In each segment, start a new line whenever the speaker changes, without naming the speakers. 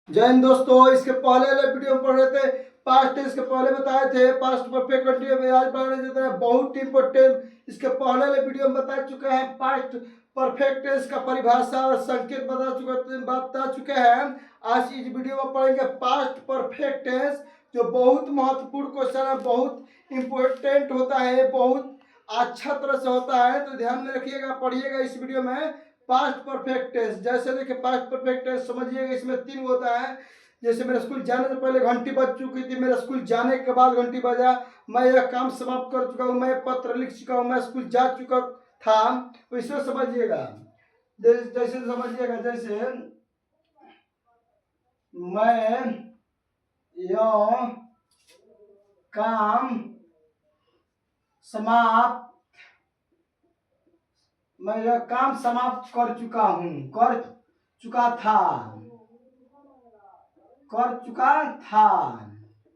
जय हिंद दोस्तों। इसके पहले वाले वीडियो में पढ़ रहे थे पास्ट टेंस के पहले बताए थे पास्ट परफेक्ट कंटिन्यूस में। आज पढ़ने देते हैं बहुत इंपॉर्टेंट। इसके पहले वाले वीडियो में बता चुके हैं पास्ट परफेक्ट टेंस का परिभाषा और संकेत बता चुके हैं। आज इस वीडियो में पढ़ेंगे पास्ट परफेक्ट टेंस, जो बहुत महत्वपूर्ण क्वेश्चन है, बहुत इंपॉर्टेंट होता है, बहुत अच्छा तरह से होता है। तो ध्यान में रखिएगा, पढ़िएगा इस वीडियो में। पास्ट परफेक्ट टेंस जैसे देखिए, पास्ट परफेक्ट टेंस समझिएगा, इसमें 3 होता है। जैसे मेरे स्कूल जाने से पहले घंटी बज चुकी थी, मेरे स्कूल जाने के बाद घंटी बजा, मैं यह काम समाप्त कर चुका हूँ, मैं पत्र लिख चुका हूँ, मैं स्कूल जा चुका था। तो इसमें समझिएगा, जैसे समझिएगा, जैसे मैं यह काम समाप्त मैं यह काम समाप्त कर चुका हूँ, कर चुका था,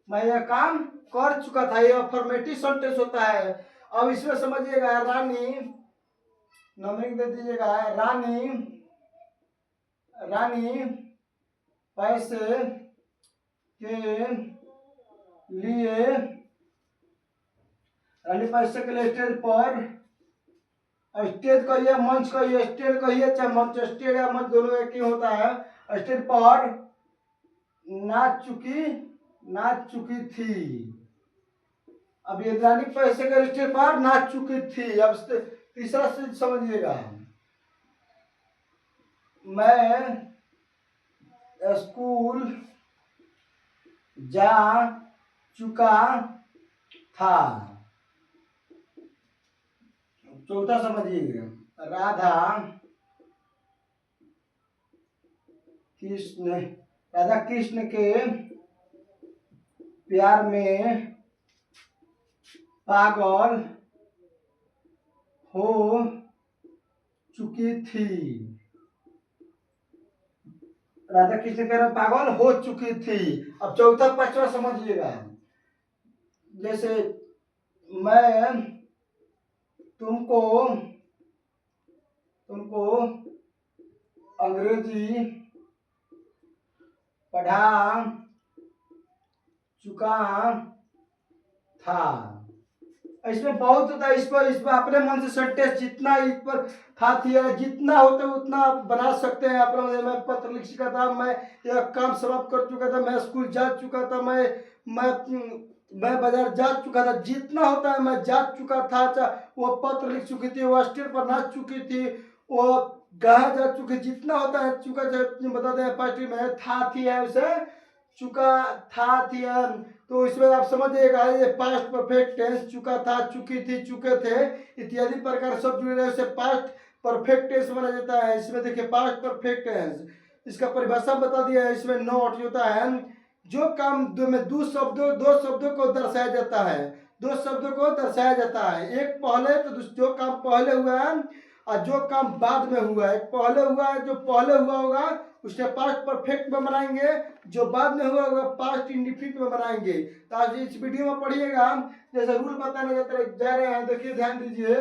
मैं यह काम कर चुका था। यह अफर्मेटिव सेंटेंस होता है। अब इसमें समझिएगा, रानी, नंबरिंग दे दीजिएगा, रानी पैसे के लिए स्टेज पर, स्टेज कहिए, मंच कहिए, स्टेज कहिए चाहे मंच, स्टेज या मंच दोनों एक ही होता है। स्टेज पर नाच चुकी थी। अब ये रानी पैसे के स्टेज पर नाच चुकी थी। अब तीसरा से समझिएगा, मैं स्कूल जा चुका था। चौथा समझिएगा, राधा कृष्ण के प्यार में पागल हो चुकी थी। राधा कृष्ण के प्यार में पागल हो चुकी थी। अब चौथा पांचवा समझिएगा, जैसे मैं तुमको अंग्रेजी पढ़ा चुका था। इसमें बहुत होता है। इस पर अपने मन से सेंटेंस जितना इस पर था जितना होता है उतना आप बना सकते हैं अपना। मैं पत्र लिख चुका था, मैं यह काम समाप्त कर चुका था, मैं स्कूल जा चुका था, मैं बाजार जा चुका था, जितना होता है। मैं जा चुका था, वो पत्र लिख चुकी थी, वो स्टेज पर नाच चुकी थी, वो गाया जा चुकी, जितना होता है चुका बताते हैं पार्टी में था थी है उसे चुका था थी है। तो इसमें आप समझिएगा, ये पास्ट परफेक्ट टेंस चुका था, चुकी थी, चुके थे इत्यादि प्रकार सब जुड़े रहे, उसे पास्ट परफेक्ट टेंस माना जाता है। इसमें देखिए पास्ट परफेक्ट टेंस, इसका परिभाषा बता दिया है। इसमें नोट होता है, जो काम में दो शब्दों को दर्शाया जाता है, दो शब्दों को दर्शाया जाता है। एक पहले, तो जो काम पहले हुआ है और जो काम बाद में हुआ है। पहले हुआ है, जो पहले हुआ होगा उसके पास्ट परफेक्ट में बनाएंगे, जो बाद में हुआ होगा पास्ट इंडिफिनिट में बनाएंगे। तो आज इस वीडियो में पढ़िएगा, जैसे रूल बताने जा रहे हैं। देखिए ध्यान दीजिए,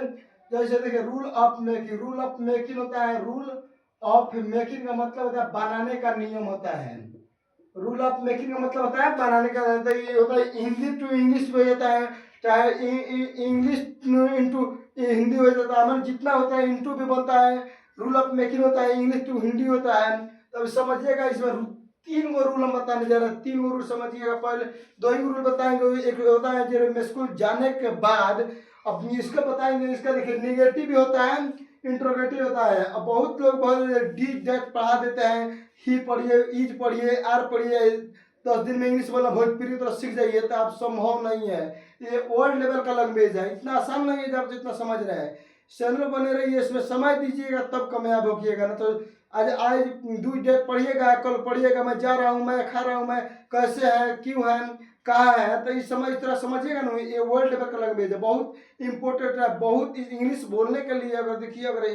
जैसे देखिए रूल ऑफ मेकिंग होता है। रूल ऑफ मेकिंग का मतलब होता है बनाने का नियम होता है। रूल ऑफ मेकिंग का मतलब होता है बनाने का। ये होता है हिंदी टू इंग्लिश हो जाता है, चाहे इंग्लिश इंटू हिंदी हो जाता है। मतलब जितना होता है इंटू भी बनता है। रूल ऑफ मेकिंग होता है इंग्लिश टू हिंदी होता है। तब समझिएगा, इसमें 3 गो रूल हम बताने जा रहे हैं। 3 गो रूल समझिएगा। पहले 2 ही रूल बताएंगे। एक होता है जो स्कूल जाने के बाद, अपनी इसका बताएंगे। इसका देखिए निगेटिव भी होता है, इंट्रोगेटिव होता है। अब बहुत लोग बहुत डी डेट पढ़ा देते हैं, ही पढ़िए, ईज पढ़िए, आर पढ़िए, 10 दिन में इंग्लिश बोलना भोजपुरी तो सीख जाइए। तो आप संभव नहीं है, ये वर्ल्ड लेवल का लैंग्वेज है, इतना आसान नहीं है आप जितना समझ रहे हैं। चैनल बने रहिए, इसमें समय दीजिएगा तब कामयाब होगिएगा। ना तो आज 2 डेट पढ़िएगा, कल पढ़िएगा मैं जा रहा हूँ, मैं खा रहा हूँ, मैं कैसे है, क्यों है, कहाँ है। तो इस तरह समझिएगा ना, ये वर्ल्ड लेवल का लैंग्वेज है, बहुत इंपॉर्टेंट है। बहुत इंग्लिश बोलने के लिए अगर देखिए, अगर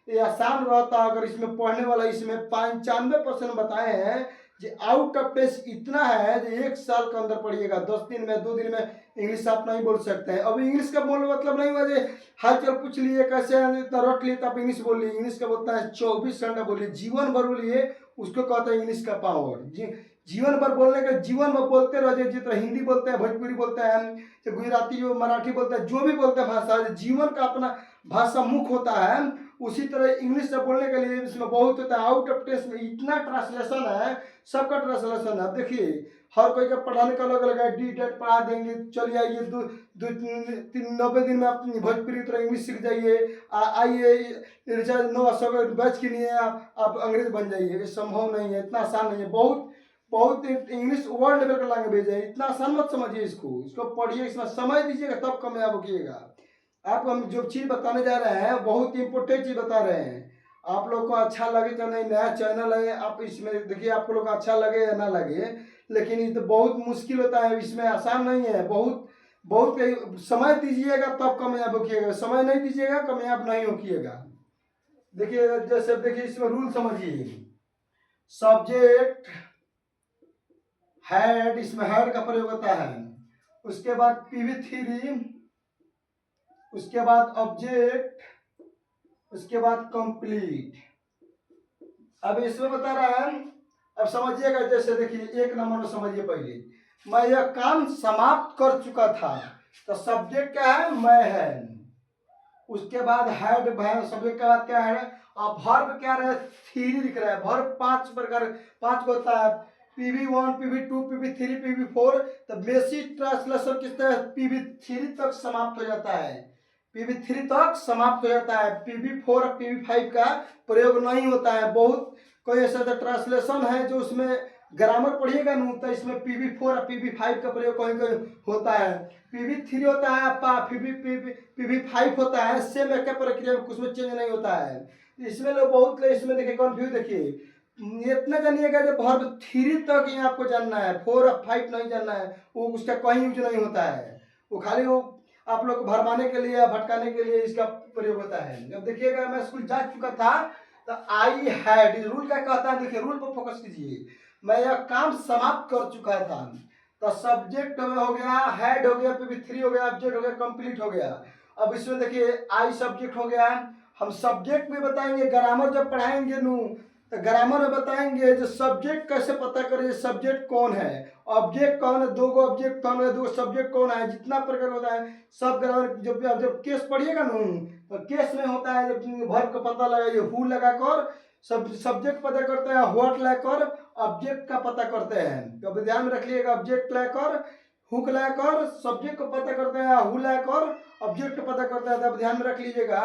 ये आसान रहता, अगर इसमें पढ़ने वाला, इसमें 95% बताए हैं कि आउट ऑफ टेस्ट इतना है जो 1 साल के अंदर पढ़िएगा। 10 दिन में, 2 दिन में इंग्लिश आप नहीं बोल सकते हैं। अब इंग्लिश का बोल मतलब नहीं हुआ जो हाल चाल पूछ लिए कैसे है, इतना रट लिए तो आप इंग्लिश बोलिए। इंग्लिश का बोलता है 24 घंटा बोलिए, जीवन भर बोलिए, उसको कहते हैं इंग्लिश का पावर। जीवन भर बोलने का, जीवन भर बोलते रह जाए। जिस तरह हिंदी बोलते हैं, भोजपुरी बोलते हैं, जो गुजराती, जो मराठी बोलते हैं, जो भी बोलते हैं भाषा, जीवन का अपना भाषा मुख होता है, उसी तरह इंग्लिश से बोलने के लिए इसमें बहुत होता है। आउट ऑफ टेस्ट में इतना ट्रांसलेशन है, सबका ट्रांसलेशन है। देखिए हर कोई का पढ़ाने का अलग अलग है। डी टेट पढ़ा देंगे, चलिए आइए 90 दिन में अपनी भोजपुरी तरह इंग्लिश सीख जाइए, आइए रिचार्ज 900 बैच के लिए आप अंग्रेज बन जाइए। ये संभव नहीं है, इतना आसान नहीं है। बहुत बहुत इंग्लिश वर्ल्ड लेवल का लैंग्वेज है, इतना आसान मत समझिए इसको पढ़िए, इसमें समय दीजिएगा तब कामयाब होइएगा। आपको हम जो चीज़ बताने जा रहे हैं बहुत इंपॉर्टेंट चीज़ बता रहे हैं। आप लोग को अच्छा लगे तो नहीं, नया चैनल है, आप इसमें देखिए, आप लोग को अच्छा लगे या ना लगे, लेकिन ये तो बहुत मुश्किल होता है, इसमें आसान नहीं है। बहुत बहुत समय दीजिएगा तब कामयाब होइएगा, समय नहीं दीजिएगा कामयाब नहीं होइएगा। देखिए जैसे देखिए इसमें रूल समझिए। सब्जेक्ट हेड, इसमें हेड का प्रयोग होता है। उसके बाद PV3, उसके बाद ऑब्जेक्ट, उसके बाद कंप्लीट। अब इसमें बता रहा है, अब समझिएगा। जैसे देखिए 1 नंबर में समझिए, पहले मैं यह काम समाप्त कर चुका था, तो सब्जेक्ट क्या है, मैं है। उसके बाद हेड, सब्जेक्ट के बाद क्या है, अब वर्ब क्या रहा है, 3 दिख रहा है। वर्ब 5 प्रकार, 5 को होता है, PV1, PV2, PV3, PV4। तो बेसिक ट्रांसलेशन किस तरह, PV3 तक समाप्त हो जाता है, PV3 तक समाप्त हो जाता है। PV4 और PV5 का प्रयोग नहीं होता है। बहुत कोई ऐसा ट्रांसलेशन है जो उसमें ग्रामर पढ़िएगा नहीं, तो इसमें PV4 और PV5 का प्रयोग कहीं कहीं होता है। PV3 होता है, PV5 होता है, सेम एक प्रक्रिया में, कुछ में चेंज नहीं होता है। इसमें लोग बहुत, इसमें देखिए कन्फ्यूज, देखिए इतना जानिएगा जब वर्ब 3 तक ही आपको जानना है, 4 और 5 नहीं जानना है, वो उसका कहीं यूज नहीं होता है। वो खाली वो आप लोग को भरमाने के लिए या भटकाने के लिए इसका प्रयोग होता है। जब देखिएगा मैं स्कूल जा चुका था, तो आई हैड, रूल क्या कहता है, देखिए रूल पर फोकस कीजिए। मैं यह काम समाप्त कर चुका था, तो सब्जेक्ट हो गया, हेड हो गया, PV3 हो गया, ऑब्जेक्ट हो गया, कंप्लीट हो गया। अब इसमें देखिए आई सब्जेक्ट हो गया। हम सब्जेक्ट में बताएंगे, ग्रामर जब पढ़ाएंगे नू, तो ग्रामर में बताएंगे जो सब्जेक्ट कैसे पता करें, सब्जेक्ट कौन है, ऑब्जेक्ट कौन है, 2 ऑब्जेक्ट कौन है, 2 सब्जेक्ट कौन है, जितना प्रकार होता है सब ग्रामर। जब केस पढ़िएगा ना, तो केस में होता है जब वर्ब का पता लगाइए, हु लगाकर सब्जेक्ट पता करते हैं, व्हाट लाकर ऑब्जेक्ट का पता करते हैं। तो अब ध्यान में रख लीजिएगा, ऑब्जेक्ट लाकर, हुक लाकर सब्जेक्ट को पता करते हैं, हु लाकर ऑब्जेक्ट को पता करते हैं। तब ध्यान में रख लीजिएगा,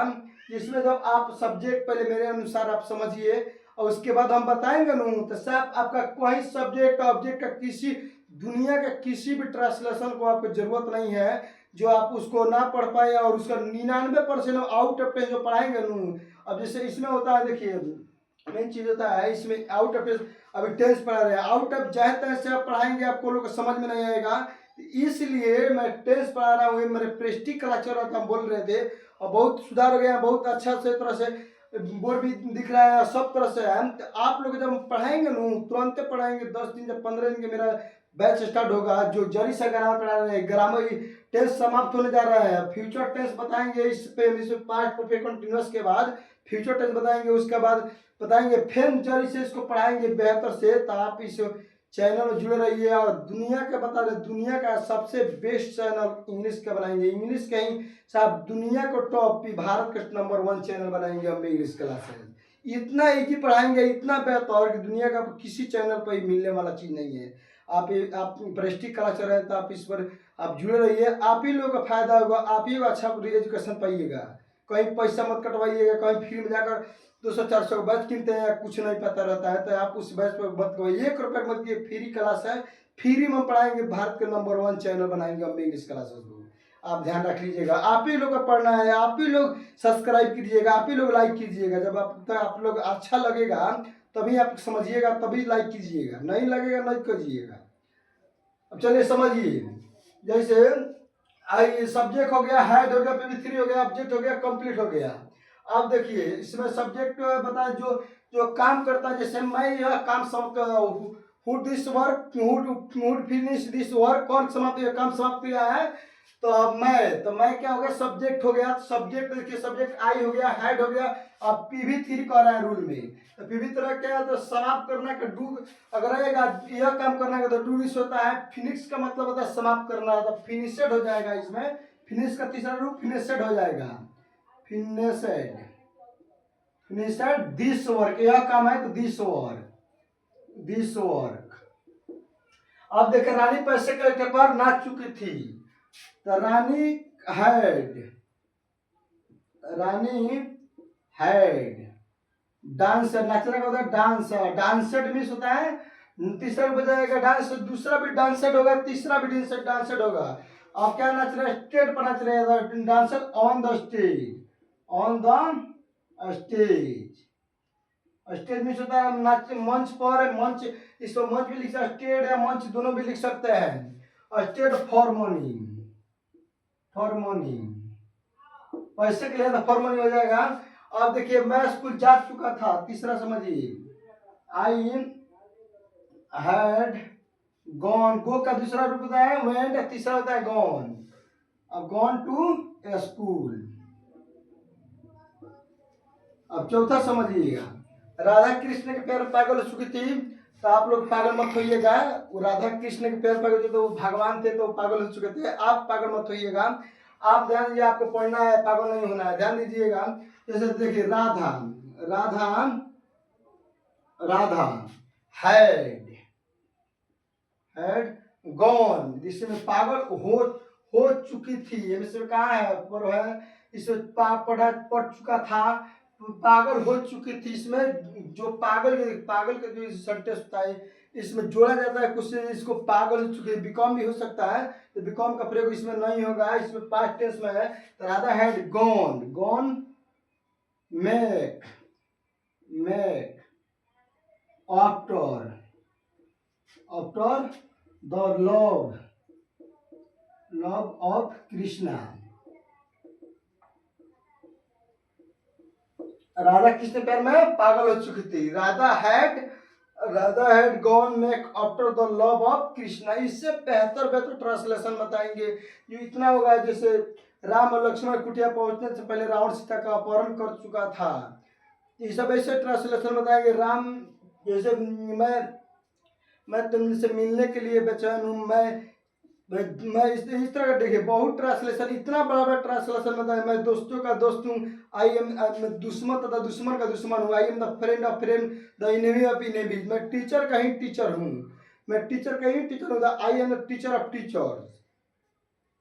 इसमें जब आप सब्जेक्ट पहले मेरे अनुसार आप समझिए, और उसके बाद हम बताएंगे ना, तो सब आपका कोई सब्जेक्ट ऑब्जेक्ट का किसी दुनिया के किसी भी ट्रांसलेशन को आपको जरूरत नहीं है जो आप उसको ना पढ़ पाए, और उसका 99% आउट ऑफ टेंस जो पढ़ाएंगे नू। अब जैसे इसमें होता है, देखिए मेन चीज होता है इसमें आउट ऑफ टेंस। अभी टेंस पढ़ा रहे हैं, आउट ऑफ जहाँ तक से आप पढ़ाएंगे आपको लोग समझ में नहीं आएगा, इसलिए मैं टेंस पढ़ा रहा हूँ। मेरे प्रेस्टिज क्लास चल रहा था, हम बोल रहे थे, और बहुत सुधार हो गया, बहुत अच्छा से तरह से बोर्ड भी दिख रहा है, सब तरह से है। तो आप लोग जब पढ़ाएंगे ना, तुरंत पढ़ाएंगे, 10 दिन या 15 दिन के मेरा बैच स्टार्ट होगा, जो जरी से ग्रामर पढ़ा रहे हैं। ग्रामर टेंस समाप्त होने जा रहा है, फ्यूचर टेंस बताएंगे इस पे, पास्ट परफेक्ट कंटिन्यूअस के बाद फ्यूचर टेंस बताएंगे, उसके बाद बताएंगे फिर जरी से इसको पढ़ाएंगे बेहतर से। तो आप इस चैनल में जुड़े रहिए, और दुनिया का बता रहे, दुनिया का सबसे बेस्ट चैनल इंग्लिश का बनाएंगे। इंग्लिश का ही साहब दुनिया को टॉप, भारत का नंबर 1 चैनल बनाएंगे हम इंग्लिश क्लासेस। इतना एक ही पढ़ाएंगे, इतना बेहतर कि दुनिया का किसी चैनल पर मिलने वाला चीज़ नहीं है। आप प्रेस्टिज क्लास चल रहे हैं, तो आप इस पर आप जुड़े रहिए, आप ही लोगों का फायदा होगा, आप ही अच्छा एजुकेशन पाइएगा। कहीं पैसा मत कटवाइएगा, कहीं फ्री में जाकर 200-400 बैच किनते हैं, कुछ नहीं पता रहता है, तो आप उस बैच पर मत करिए। 1 रुपये मत दिए, फ्री क्लास है, फ्री में पढ़ाएंगे, भारत के नंबर 1 चैनल बनाएंगे हम इंग्लिश क्लासेस को। आप ध्यान रख लीजिएगा, आप ही लोग का पढ़ना है, आप ही लोग सब्सक्राइब कीजिएगा, आप ही लोग लाइक कीजिएगा। जब आप लोग अच्छा लगेगा तभी आप समझिएगा, तभी लाइक कीजिएगा, नहीं लगेगा नहीं कीजिएगा। अब चलिए समझिए, जैसे आई सब्जेक्ट हो गया, हेड हो गया, PV3 हो गया, ऑब्जेक्ट हो गया, कंप्लीट हो गया। अब देखिए इसमें सब्जेक्ट बताए जो जो काम करता है, जैसे मैं यह काम hood this work, hood finish this work, कौन समाप्त काम समाप्त किया है, तो मैं क्या हो गया, सब्जेक्ट हो गया। सब्जेक्ट देखिए, सब्जेक्ट आई हो गया, हेड हो गया, अब PV3 कह रहा है रूल में, तो PV तरह क्या है, तो समाप्त करना का डू अगर रहेगा, यह काम करना का तो डू विश होता है, फिनिक्स का मतलब होता है समाप्त करना, तो फिनिशेड हो जाएगा इसमें, फिनिश का तीसरा रूप फिनिशेड हो जाएगा, फिनिशेड, फिनिशेड दिस वर्क, यह काम है तो दिस वर्क, दिस वर्क। अब देखें रानी पैसे के पर नाच चुकी थी, तो रानी हैड डांसर, नाचने का होता है डांसर, डांसर मिस होता है, तीसरा रूप हो जाएगा डांस, दूसरा भी डांसर होगा, तीसरा भी डांसर होगा। अब क्या नाच रहे हैं, स्टेज पर नाच रहे हैं, dancer on the stage, on the stage, stage miss होता है नाच, मंच पर, मंच, इसको मंच भी लिख सकते हैं, स्टेज या मंच दोनों भी लिख सकते हैं। Stage for money, for money, पैसे के लिए तो फॉर मनी हो जाएगा। अब देखिए मैं स्कूल जा चुका था, तीसरा समझिए, आई हैड गॉन, गो का दूसरा रूप होता है वेंट, तीसरा होता है गॉन, अब गॉन टू स्कूल। अब चौथा समझिएगा, राधा कृष्ण के पैर पागल हो चुकी थी, तो आप लोग पागल मत होइएगा, वो राधा कृष्ण के पैर पागल थे तो वो भगवान थे तो पागल हो चुके थे, आप पागल मत होइएगा, आप ध्यान दीजिए, आपको पढ़ना है, पागल नहीं होना है, ध्यान दीजिएगा। जैसे देखिए Radha, Radha, Radha had, had gone, जिसमें पागल हो चुकी थी, इसमें कहा है पर है, इसमें पढ़ चुका था, पागल हो चुकी थी, इसमें जो पागल का जो सेंटेंस होता है इसमें जोड़ा जाता है कुछ, इसको पागल हो चुके, बिकॉम भी हो सकता है, तो बिकॉम का प्रयोग इसमें नहीं होगा, इसमें पास्ट टेंस में है, तो Radha had gone, gone make, make after, after the love, love of Krishna, Radha Krishna पैर में पागल हो चुकी थी, Radha had gone make after the love of Krishna. इससे बेहतर ट्रांसलेशन बताएंगे, जो इतना होगा जैसे राम और लक्ष्मण कुटिया पहुंचने से पहले रावण सीता का अपहरण कर चुका था, ये सब ऐसे ट्रांसलेशन बताएंगे। राम जैसे मैं तुमसे मिलने के लिए बेचैन हूँ, मैं इस तरह का, देखिए बहुत ट्रांसलेशन, इतना बड़ा बड़ा ट्रांसलेशन बताया, मैं दोस्तों का दोस्त हूँ, मैं दुश्मन तथा दुश्मन का दुश्मन हूँ, I am the friend of friend, the enemy of enemy, मैं टीचर का ही टीचर हूँ, मैं टीचर का ही टीचर हूँ, I am the teacher of teachers,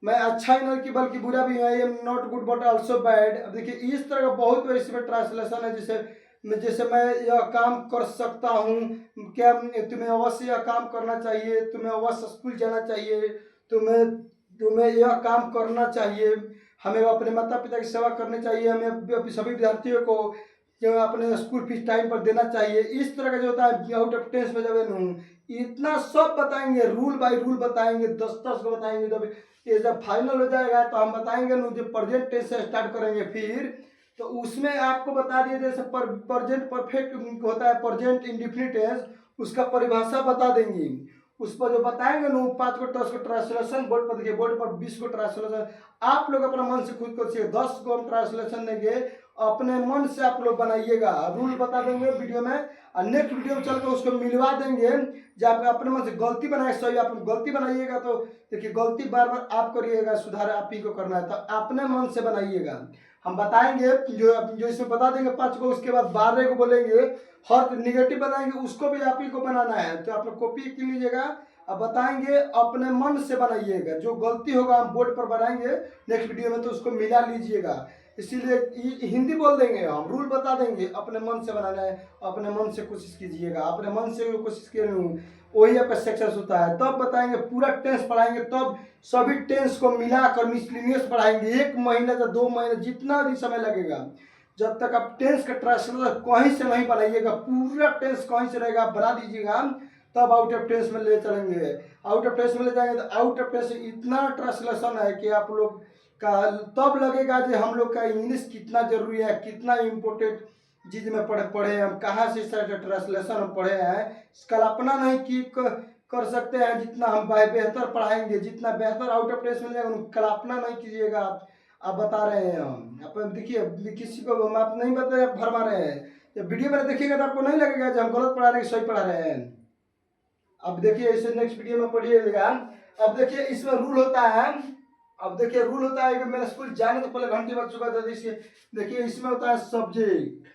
मैं अच्छा ही नहीं कि बल्कि बुरा भी, I am not good but also bad. अब देखिए इस तरह का बहुत बड़ी इसमें ट्रांसलेशन है, जैसे मैं यह काम कर सकता हूँ, क्या तुम्हें अवश्य यह काम करना चाहिए, तुम्हें अवश्य स्कूल जाना चाहिए, तुम्हें यह काम करना चाहिए, हमें अपने माता पिता की सेवा करनी चाहिए, हमें सभी विद्यार्थियों को जो अपने स्कूल फीस टाइम पर देना चाहिए, इस तरह का जो होता है आउट ऑफ टेंस में जब इतना सब बताएंगे, रूल बाय रूल बताएंगे, 10-10 को बताएंगे, जब ये जब फाइनल हो जाएगा तो हम बताएंगे जो प्रेजेंट टेंस से स्टार्ट करेंगे, फिर तो उसमें आपको बता दिए जैसे प्रेजेंट परफेक्ट होता है, प्रेजेंट इंडेफिनिट टेंस, उसका परिभाषा बता देंगे, उस पर जो बताएंगे ना 5 को 10 को ट्रांसलेशन बोर्ड पर देखिए, बोर्ड पर 20 को ट्रांसलेशन, आप लोग अपना मन से खुद को सीखिए, 10 को हम ट्रांसलेशन देंगे, अपने मन से आप लोग बनाइएगा, रूल बता देंगे वीडियो में, और नेक्स्ट वीडियो में चल कर उसको मिलवा देंगे, जब आप अपने मन से गलती बनाए, सही आप गलती बनाइएगा तो देखिए गलती बार बार आप करिएगा, सुधार आप ही को करना है, तो अपने मन से बनाइएगा, हम बताएंगे जो इसमें बता देंगे 5 को, उसके बाद 12 को बोलेंगे, हर निगेटिव बनाएंगे उसको भी आप ही को बनाना है, तो आप लोग कॉपी की लीजिएगा, अब बताएंगे अपने मन से बनाइएगा, जो गलती होगा हम बोर्ड पर बनाएंगे नेक्स्ट वीडियो में, तो उसको मिला लीजिएगा, इसीलिए हिंदी बोल देंगे, हम रूल बता देंगे, अपने मन से बनाना है, अपने मन से कोशिश कीजिएगा, अपने मन से कोशिश करें, वही आपका सक्सेस होता है, तब बताएंगे, पूरा टेंस पढ़ाएंगे, तब सभी टेंस को मिलाकर मिसलिनियस पढ़ाएंगे, 1 महीने या 2 महीने जितना भी समय लगेगा, जब तक आप टेंस का ट्रांसलेशन कहीं से नहीं बनाइएगा, पूरा टेंस कहीं से रहेगा, आप बना दीजिएगा, तब आउट ऑफ टेंस में ले चलेंगे, आउट ऑफ टेंस में ले जाएंगे, तो आउट ऑफ टेंस इतना ट्रांसलेशन है कि आप लोग का तब लगेगा कि हम लोग का इंग्लिश कितना जरूरी है, कितना इम्पोर्टेंट चीज में पढ़े हम, कहाँ से ट्रांसलेशन हम पढ़े हैं, कल्पना नहीं की कर सकते हैं, जितना हम बेहतर पढ़ाएंगे, जितना बेहतर आउट ऑफ टेंस में जाएगा, कल्पना नहीं कीजिएगा आप बता रहे हैं हम आप देखिए किसी को हम आप नहीं बता फरमा रहे हैं। जब वीडियो में देखिएगा तो आपको नहीं लगेगा कि हम गलत पढ़ा रहे हैं कि सही पढ़ा रहे हैं। अब देखिए इसे नेक्स्ट वीडियो में पढ़िएगा। अब देखिए इसमें रूल होता है। अब देखिए रूल होता है कि मेरे स्कूल जाने से पहले घंटी बज चुका था। देखिए इसमें होता है सब्जेक्ट,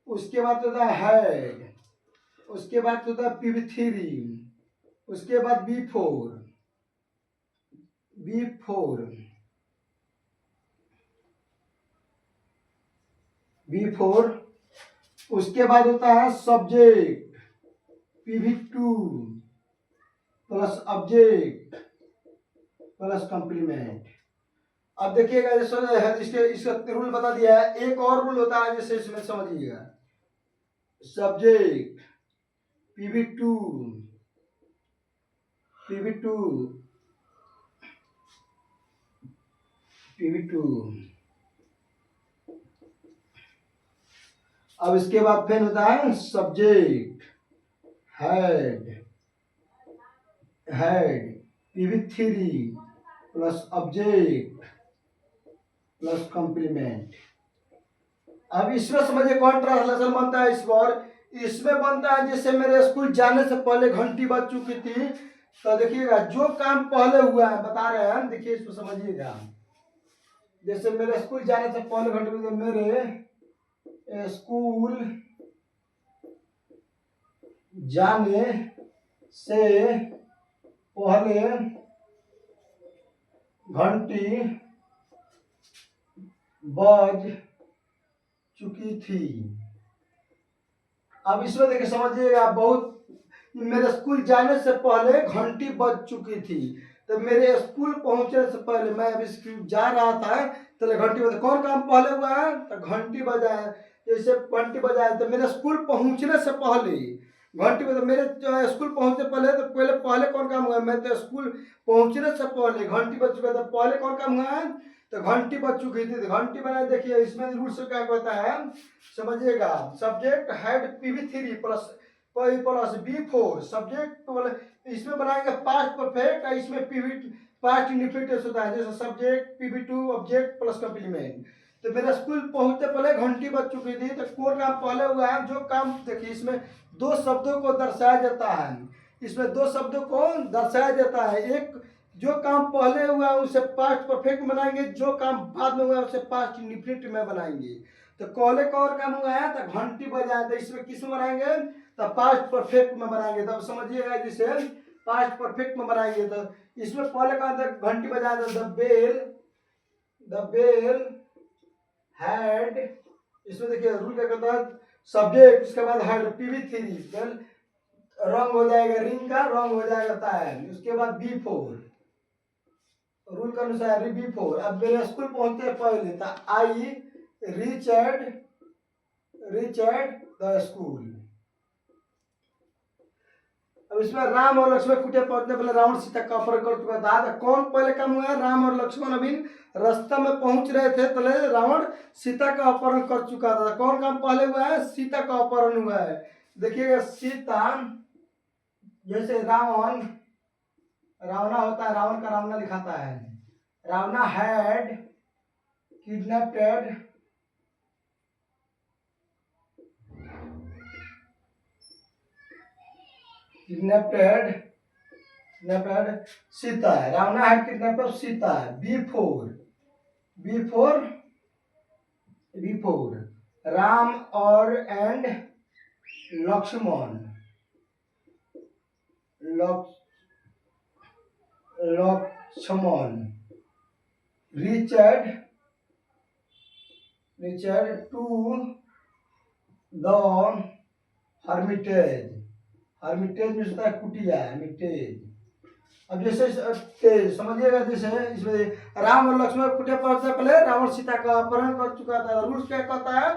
उसके बाद होता है हेड, उसके बाद होता है PV3, उसके बाद B4 उसके बाद होता है subject PV2 plus object plus complement. अब देखिएगा जैसे इसका रूल बता दिया है। एक और रूल होता है जैसे इसमें समझिएगा, सब्जेक्ट PV2 अब इसके बाद फिर होता है subject head PV3 plus object plus complement. अब इसमें समझिए कौन ट्रांसलेशन बनता है इस बार। इसमें बनता है जैसे मेरे स्कूल जाने से पहले घंटी बज चुकी थी, तो देखिएगा जो काम पहले हुआ है बता रहे हैं, देखिए इसको समझिएगा। जैसे मेरे स्कूल जाने से पहले घंटी बजी, मेरे स्कूल जाने से पहले घंटी बज चुकी थी। अब इसमें देखिए समझिएगा, बहुत मेरे स्कूल जाने से पहले घंटी बज चुकी थी। तो मेरे स्कूल पहुंचने से पहले मैं अभी जा रहा था तो घंटी बजा। कौन काम पहले हुआ है? तो घंटी बजाए। जैसे घंटी बजाए तो मेरे स्कूल पहुंचने से पहले घंटी बजा। मेरे स्कूल पहुंचने पहले तो पहले कौन काम हुआ है? मैं तो स्कूल पहुंचने से पहले घंटी बज चुका था, पहले कौन काम हुआ है? तो घंटी बज चुकी थी। तो घंटी बनाए। देखिए इसमें रूल से क्या कहता है समझिएगा, subject head PV3 plus B4 subject. इसमें बनाएंगे पास्ट परफेक्ट, इसमें पास्ट इंडिफिनिट होता है जैसे subject PV2 object plus complement. तो मेरे स्कूल पहुंचते पहले घंटी बज चुकी थी। तो कौन काम पहले हुआ है? जो काम देखिए इसमें दो शब्दों को दर्शाया जाता है। इसमें दो शब्दों को दर्शाया जाता है। एक जो काम पहले हुआ है उसे पास्ट परफेक्ट बनाएंगे, जो काम बाद में हुआ है उसे पास्ट इंडिफिनिट में बनाएंगे। तो पहले का और काम हुआ है तो घंटी बजाए, तो इसमें किस में बनाएंगे? तो पास्ट परफेक्ट में बनाएंगे। तब समझिएगा जिसे पास्ट परफेक्ट में बनाएंगे। तो इसमें पहले का घंटी बजाए द बेल हैड। इसमें देखिए रूल क्या कहता है, सब्जेक्ट उसके बाद हेड PV3 बेल रंग हो जाएगा, रिंग का रंग हो जाएगा टायर। उसके बाद B4 रूल के अनुसार B4। अब मेरे स्कूल पहुंचते पहले था आई रीचेड द स्कूल। अब इसमें राम और लक्ष्मण कुटिया पहुंचने पहले रावण सीता का अपहरण कर चुका था। तो कौन पहले काम हुआ है? राम और लक्ष्मण अभी रास्ता में पहुंच रहे थे तो रावण सीता का अपहरण कर चुका था। कौन काम पहले हुआ है? सीता का अपहरण हुआ है। देखिएगा सीता, जैसे रावणा होता है, रावण का रावणा लिखाता है। Ravana had kidnapped Sita. Ravana had kidnapped Sita. B4 Ram और and Lakshman reached to the hermitage में होता है कुटिया, हर्मिटेज। अब जैसे तेज समझिएगा, जैसे इसमें राम और लक्ष्मण कुटिया पहुंचने पहले रावण सीता का अपहरण कर चुका था। रूल्स क्या कहता है?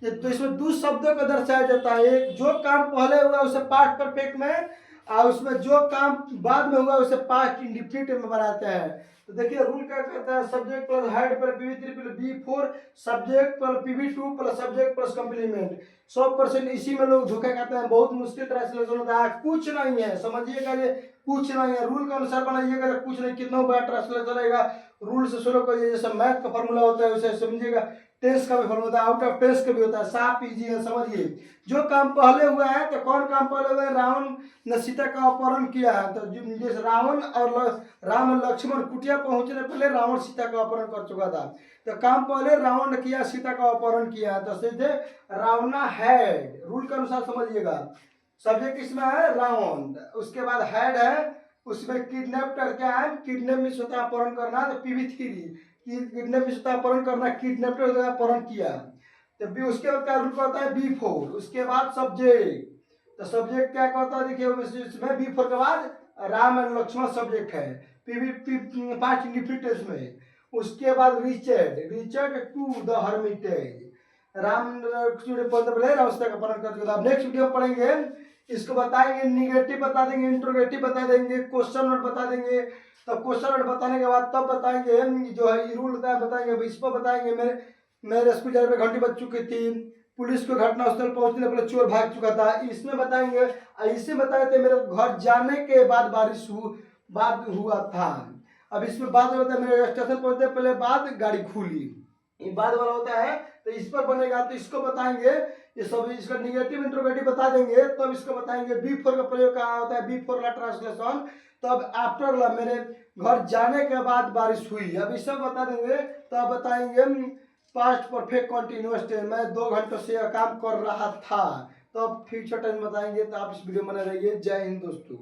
तो इसमें दो शब्दों को दर्शाया जाता है। एक जो काम पहले हुआ उसे पास्ट परफेक्ट में, और उसमें जो काम बाद में हुआ उसे पास्ट इंडिफिनिट में बनाते हैं। तो देखिए रूल क्या कहता है, सब्जेक्ट प्लस हेड पर PV3 plus B4 subject plus PV2 plus subject plus complement. 100% इसी में लोग धोखा खाते हैं, बहुत मुश्किल ट्रांसलेशन होता है, कुछ नहीं है, समझिएगा ये कुछ नहीं है, रूल के अनुसार बनाइएगा, कुछ नहीं, कितना बड़ा ट्रांसलेशन रहेगा, रूल से शुरू करिए, जैसे मैथ का फॉर्मूला होता है वैसे समझिएगा, टेंस का भी फॉर्मूला होता है, आउट ऑफ टेंस का भी होता है, साफ इजी है, समझिए। जो काम पहले हुआ है, तो कौन काम पहले हुआ है, रावण ने सीता का अपहरण किया है, तो जैसे रावण और राम लक्ष्मण कुटिया पहुंचने पहले रावण सीता का अपहरण कर चुका था, तो काम पहले रावण ने किया, सीता का अपहरण किया, तो सीधे रावणा हैड, रूल के अनुसार समझिएगा। सब्जेक्ट इसमें है रावण, उसके बाद हेड है, उसमें किडनैप क्या है, किडनैप मीन्स होता है अपहरण करना, तो PV3 किडनैप मीन्स होता है अपहरण करना, किडनैप होता है अपहरण किया, तो भी उसके बाद क्या रूल होता है B4, उसके बाद सब्जेक्ट, तो सब्जेक्ट क्या होता है देखिए इसमें B4 के बाद राम एंड लक्ष्मण सब्जेक्ट है, PV 5 इंडिफिनिट में, उसके बाद reached to the hermitage, Ram पहले रास्ते का अपहरण कर चुका था। अब नेक्स्ट वीडियो में पढ़ेंगे, इसको बताएंगे, निगेटिव बता देंगे, इंट्रोगेटिव बता देंगे, क्वेश्चन वर्ड बता देंगे, तो क्वेश्चन वर्ड बताने के बाद तब बताएंगे जो है रूल होता है बताएंगे, इस पर बताएंगे मेरे स्कूल जाने पर घंटी बज चुकी थी, पुलिस को घटनास्थल पहुंचने पर चोर भाग चुका था, इसमें बताएंगे, इसे बताए थे मेरे घर जाने के बाद बाद हुआ था। अब इसमें बाद होता है मेरे स्टेशन पहुंचने पहले बाद गाड़ी खुली, ये बाद वाला होता है, तो इस पर बनेगा, तो इसको बताएंगे, ये सब इसका निगेटिव इंट्रोगेटिव बता देंगे, तब इसको बताएंगे। B4 का प्रयोग कहाँ होता है, B4 ला ट्रांसलेशन, तब आफ्टर ला मेरे घर जाने के बाद बारिश हुई, अब इस सब बता देंगे, तब बताएंगे पास्ट परफेक्ट कंटिन्यूअस टेंस, मैं 2 घंटों से यह काम कर रहा था, तब फ्यूचर टेंस बताएंगे। तो आप इस वीडियो में बने रहिए। जय हिंद दोस्तों।